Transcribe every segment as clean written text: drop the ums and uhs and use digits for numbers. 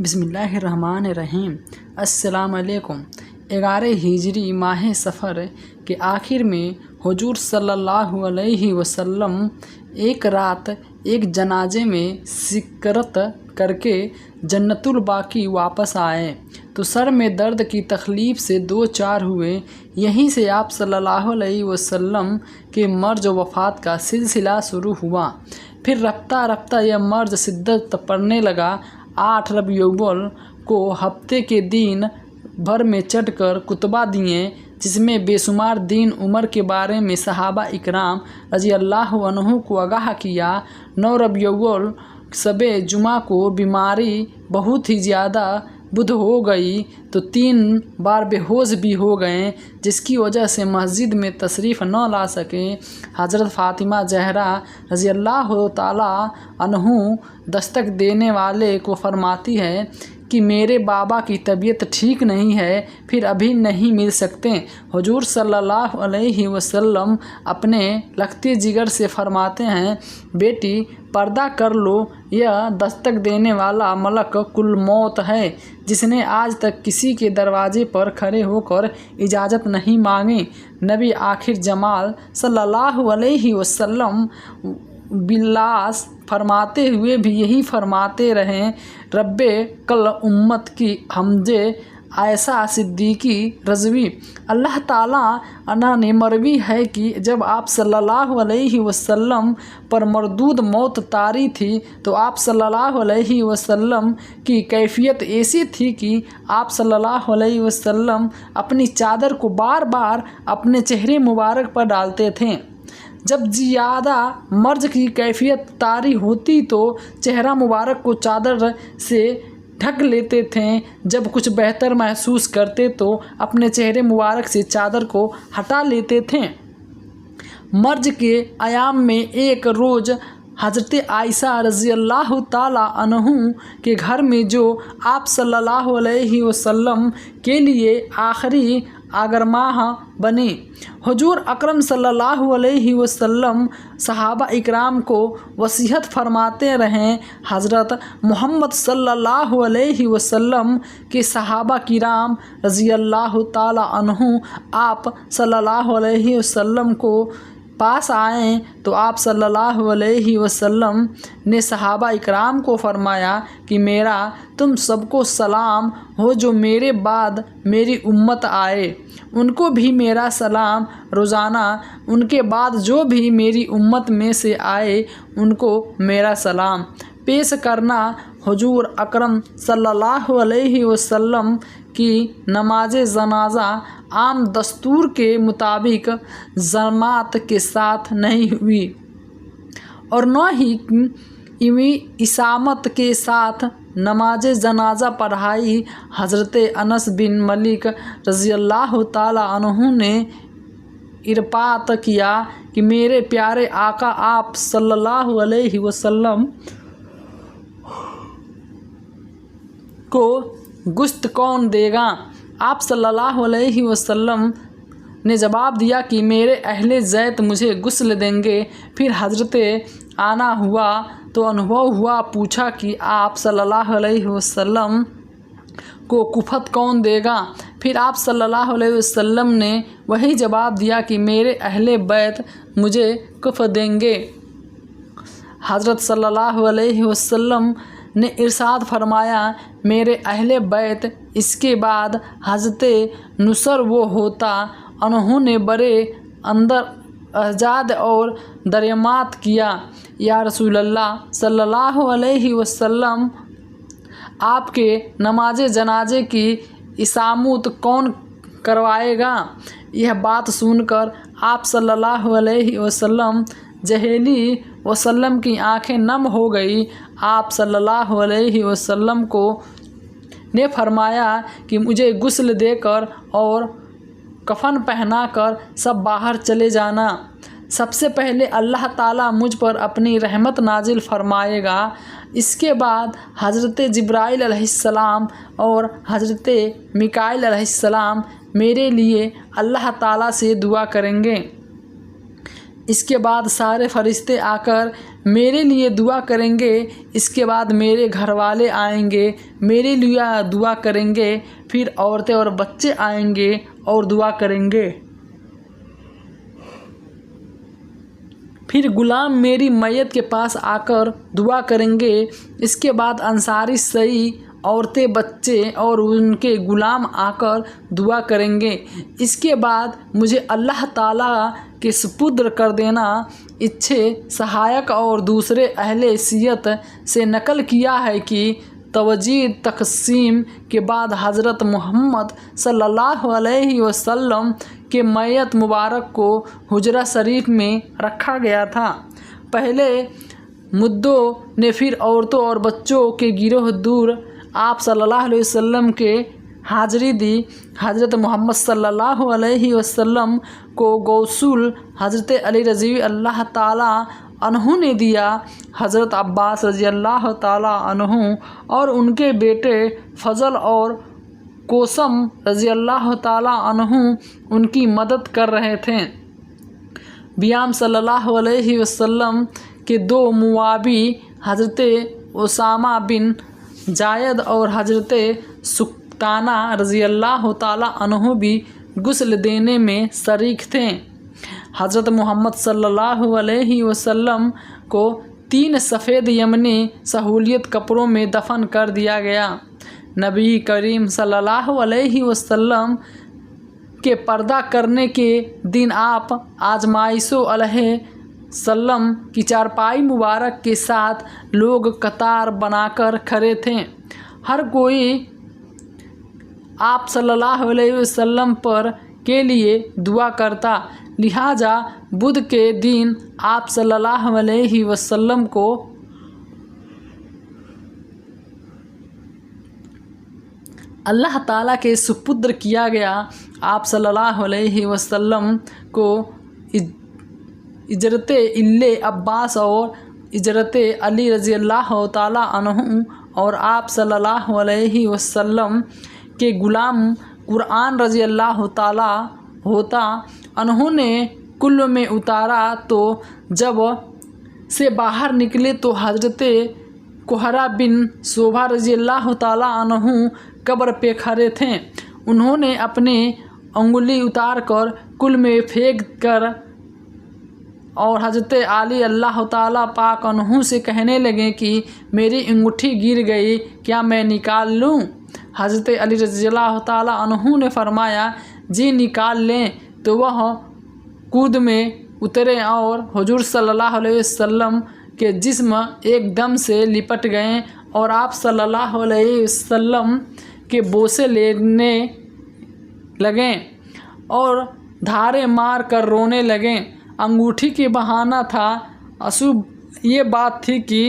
बिस्मिल्लाहिर्रहमानिर्रहीम। अस्सलाम वालेकुम। 11 हिजरी माह सफ़र के आखिर में हुजूर सल्लल्लाहु अलैहि वसल्लम एक रात एक जनाजे में शिरकत करके जन्नतुल बाकी वापस आए तो सर में दर्द की तकलीफ़ से दो चार हुए। यहीं से आप सल्लल्लाहु अलैहि वसल्लम के मर्ज वफ़ात का सिलसिला शुरू हुआ। फिर रफ्ता रफ्ता यह मर्ज शिद्दत पड़ने लगा। 8 रबीउल अव्वल को हफ्ते के दिन भर में चढ़कर कुतबा दिए, जिसमें बेशुमार दीन उमर के बारे में सहाबा इकराम रज़ी अल्लाह अन्हु को आगाह किया। 9 रबीउल अव्वल शबे जुमा को बीमारी बहुत ही ज़्यादा बुध हो गई तो 3 बार बेहोश भी हो गए, जिसकी वजह से मस्जिद में तशरीफ़ न ला सके। हज़रत फ़ातिमा ज़हरा रज़ी अल्लाह ताला अन्हु दस्तक देने वाले को फरमाती है कि मेरे बाबा की तबीयत ठीक नहीं है, फिर अभी नहीं मिल सकते। हुजूर सल्लल्लाहु अलैहि वसल्लम अपने लखते जिगर से फरमाते हैं, बेटी पर्दा कर लो, यह दस्तक देने वाला मलक कुल मौत है, जिसने आज तक किसी के दरवाजे पर खड़े होकर इजाज़त नहीं मांगी। नबी आखिर जमाल सल्लल्लाहु अलैहि वसल्लम बिलास फरमाते हुए भी यही फरमाते रहें, रब्बे कल उम्मत की हमजे आयशा सिद्दीकी रज़वी। अल्लाह ताला अन्हा ने मरवी है कि जब आप सल्लल्लाहु अलैहि वसल्लम पर मरदूद मौत तारी थी तो आप सल्लल्लाहु अलैहि वसल्लम की कैफियत ऐसी थी कि आप सल्लल्लाहु अलैहि वसल्लम अपनी चादर को बार बार अपने चेहरे मुबारक पर डालते थे। जब ज़्यादा मर्ज की कैफियत तारी होती तो चेहरा मुबारक को चादर से ढक लेते थे। जब कुछ बेहतर महसूस करते तो अपने चेहरे मुबारक से चादर को हटा लेते थे। मर्ज के आयाम में एक रोज़ हज़रत आयशा रज़ी अल्लाह ताला अन्हु के घर में, जो आप सल्लल्लाहु अलैहि वसल्लम के लिए आखिरी आगरमाह बने, हुजूर अकरम सल्लल्लाहु अलैहि वसल्लम सहाबा इकराम को वसीयत फरमाते रहें। हज़रत मोहम्मद सल्लल्लाहु अलैहि वसल्लम के सहाबा किराम रज़ी अल्लाह ताला अन्हु आप सल्लल्लाहु अलैहि वसल्लम को पास आए तो आप सल्लल्लाहु अलैहि वसल्लम ने सहाबा इकराम को फरमाया कि मेरा तुम सबको सलाम हो, जो मेरे बाद मेरी उम्मत आए उनको भी मेरा सलाम। रोज़ाना उनके बाद जो भी मेरी उम्मत में से आए उनको मेरा सलाम पेश करना। हुजूर अकरम सल्लल्लाहु अलैहि वसल्लम की नमाज जनाजा आम दस्तूर के मुताबिक जमात के साथ नहीं हुई और न ही इसामत के साथ नमाज जनाजा पढ़ाई। हज़रत अनस बिन मलिक रज़ी अल्लाह ताला अन्हु ने इरपात किया कि मेरे प्यारे आका आप सल्लल्लाहु अलैहि वसल्लम को गुस्त कौन देगा। आप सल्लल्लाहु अलैहि वसल्लम ने जवाब दिया कि मेरे अहले ज़ैत मुझे गुस्ल देंगे। फिर हज़रत आना हुआ तो अनुभव हुआ, पूछा कि आप सल्लल्लाहु अलैहि वसल्लम को कुफत कौन देगा। फिर आप सल्लल्लाहु अलैहि वसल्लम ने वही जवाब दिया कि मेरे अहले बैत मुझे कुफ देंगे। हज़रत सल्लल्लाहु अलैहि वसल्लम ने इरशाद फरमाया, मेरे अहले बैत, इसके बाद हज़रत नुसर वो होता। उन्होंने बड़े अंदर आज़ाद और दरियामात किया, या रसूल अल्लाह सल्लल्लाहु अलैहि वसल्लम, आपके नमाज जनाजे की इसामत कौन करवाएगा। यह बात सुनकर आप सल्लल्लाहु अलैहि वसल्लम जहेली वसल्लम की आंखें नम हो गई। आप सल्लल्लाहु अलैहि वसल्लम को ने फरमाया कि मुझे गुस्ल देकर और कफन पहनाकर सब बाहर चले जाना। सबसे पहले अल्लाह ताला मुझ पर अपनी रहमत नाजिल फरमाएगा। इसके बाद हज़रत जिब्राइल अलैहिस्सलाम और हज़रत मिकाइल अलैहिस्सलाम मेरे लिए अल्लाह ताला से दुआ करेंगे। इसके बाद सारे फरिश्ते आकर मेरे लिए दुआ करेंगे, इसके बाद मेरे घर वाले आएंगे, मेरे लिए दुआ करेंगे, फिर औरतें और बच्चे आएंगे और दुआ करेंगे, फिर गुलाम मेरी मैयत के पास आकर दुआ करेंगे, इसके बाद अंसारी सही औरतें बच्चे और उनके गुलाम आकर दुआ करेंगे, इसके बाद मुझे अल्लाह ताला के सुपुर्द कर देना। इच्छे सहायक और दूसरे अहले सियत से नकल किया है कि तवजीह तकसीम के बाद हज़रत मोहम्मद सल्लल्लाहु अलैहि वसल्लम के मैयत मुबारक को हुजरा शरीफ में रखा गया था। पहले मुद्दों ने फिर औरतों और बच्चों के गिरोह दूर आप सल्लल्लाहु अलैहि वसल्लम के हाज़िरी दी। हज़रत मोहम्मद सल्लल्लाहु अलैहि वसल्लम को गौसूल हज़रत अली रज़ी अल्लाह ताला अन्हु ने दिया। हज़रत अब्बास रज़ी अल्लाह ताला अन्हु और उनके बेटे फ़ज़ल और कोसम रज़ी अल्लाह ताला अन्हु उनकी मदद कर रहे थे। बियाम सल्लल्लाहु अलैहि वसल्लम के दो मुआबी हज़रत उसामा बिन जायद और हज़रत सुक्ताना रज़ी अल्लाह ताला अन्हु भी गुस्ल देने में शरीक थे। हज़रत मोहम्मद सल्लल्लाहु अलैहि वसल्लम को 3 सफ़ेद यमनी सहूलियत कपड़ों में दफन कर दिया गया। नबी करीम सल्लल्लाहु अलैहि वसल्लम के पर्दा करने के दिन आप आजमाइशो अलैहि सल्लम की चारपाई मुबारक के साथ लोग कतार बनाकर खड़े थे। हर कोई आप सल्लल्लाहु अलैहि वसल्लम पर के लिए दुआ करता। लिहाजा बुध के दिन आप सल्लल्लाहु अलैहि वसल्लम को अल्लाह ताला के सुपुर्द किया गया। आप सल्लल्लाहु अलैहि वसल्लम को इजरत इल्ले अब्बास और इजरत अली रज़ी अल्लाह ताला अन्हु और आप सल्लल्लाहु अलैहि वसल्लम के गुलाम कुरान रज़ी अल्लाह ताला होता उन्होंने कुल्ल में उतारा। तो जब से बाहर निकले तो हज़रत कोहरा बिन शोभा रज़ी अल्लाह ताला अन्हु कब्र पे खड़े थे। उन्होंने अपने अंगुली उतार कर कुल में फेंक कर और हज़रत अली अल्लाह ताला पाक अन्हु से कहने लगे कि मेरी अंगूठी गिर गई, क्या मैं निकाल लूँ? हज़रत अली रज़ी अल्लाह ताला अन्हु ने फरमाया, जी निकाल लें। तो वह कूद में उतरे और हुजूर सल्लल्लाहु अलैहि वसल्लम के जिस्म एकदम से लिपट गए और आप सल्लल्लाहु अलैहि वसल्लम के बोसे लेने लगे और धारे मार कर रोने लगे। अंगूठी की बहाना था। अशुभ ये बात थी कि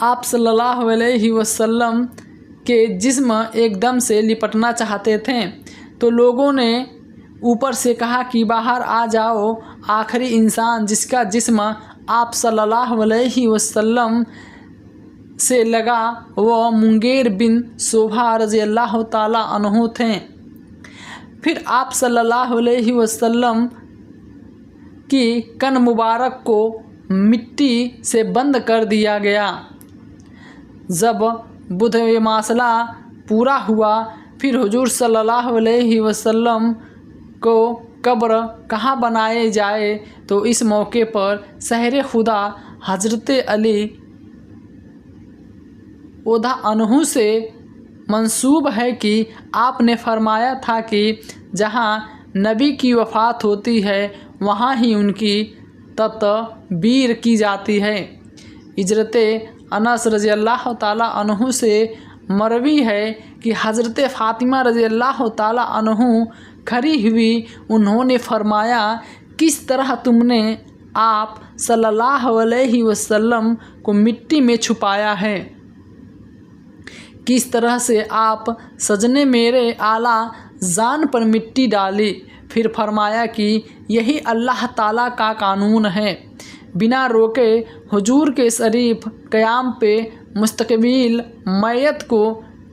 आप सल्लल्लाहु अलैहि वसल्लम के जिस्म एकदम से लिपटना चाहते थे। तो लोगों ने ऊपर से कहा कि बाहर आ जाओ। आखिरी इंसान जिसका जिस्म आप सल्लल्लाहु अलैहि वसल्लम से लगा वह मुंगेर बिन शोभा रज़ी अल्लाह ताला अन्हु थे। फिर आप सल्लल्लाहु अलैहि वसल्लम की कन मुबारक को मिट्टी से बंद कर दिया गया। जब बुध मसला पूरा हुआ फिर हुजूर सल्लल्लाहु अलैहि वसल्लम को कब्र कहाँ बनाए जाए, तो इस मौके पर शहर खुदा हज़रत अली ओधा अन्हु से मंसूब है कि आपने फरमाया था कि जहाँ नबी की वफ़ात होती है वहाँ ही उनकी तदबीर की जाती है। हिजरत अनस रज़ी अल्लाह ताला अन्हु से मरवी है कि हज़रत फ़ातिमा रज़ी अल्लाह ताला अन्हु खड़ी हुई। उन्होंने फरमाया, किस तरह तुमने आप सल्लल्लाहु अलैहि वसल्लम को मिट्टी में छुपाया है, किस तरह से आप सजने मेरे आला जान पर मिट्टी डाली। फिर फरमाया कि यही अल्लाह ताला का कानून है। बिना रोके हुजूर के शरीफ क़याम पे मुस्तकबिल मैयत को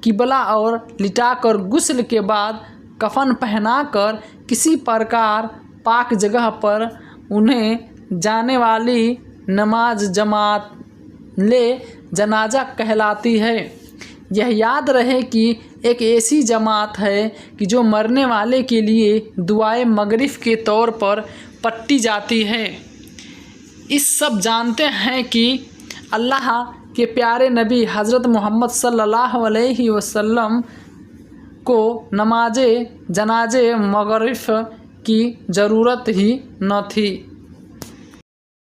किबला और लिटाकर गुस्ल के बाद कफन पहनाकर किसी प्रकार पाक जगह पर उन्हें जाने वाली नमाज जमात ले जनाजा कहलाती है। यह याद रहे कि एक ऐसी जमात है कि जो मरने वाले के लिए दुआए मगरिब के तौर पर पढ़ी जाती है। इस सब जानते हैं कि अल्लाह के प्यारे नबी हज़रत मोहम्मद सल्लल्लाहु अलैहि वसल्लम को नमाज जनाजे मगरिब की ज़रूरत ही न थी।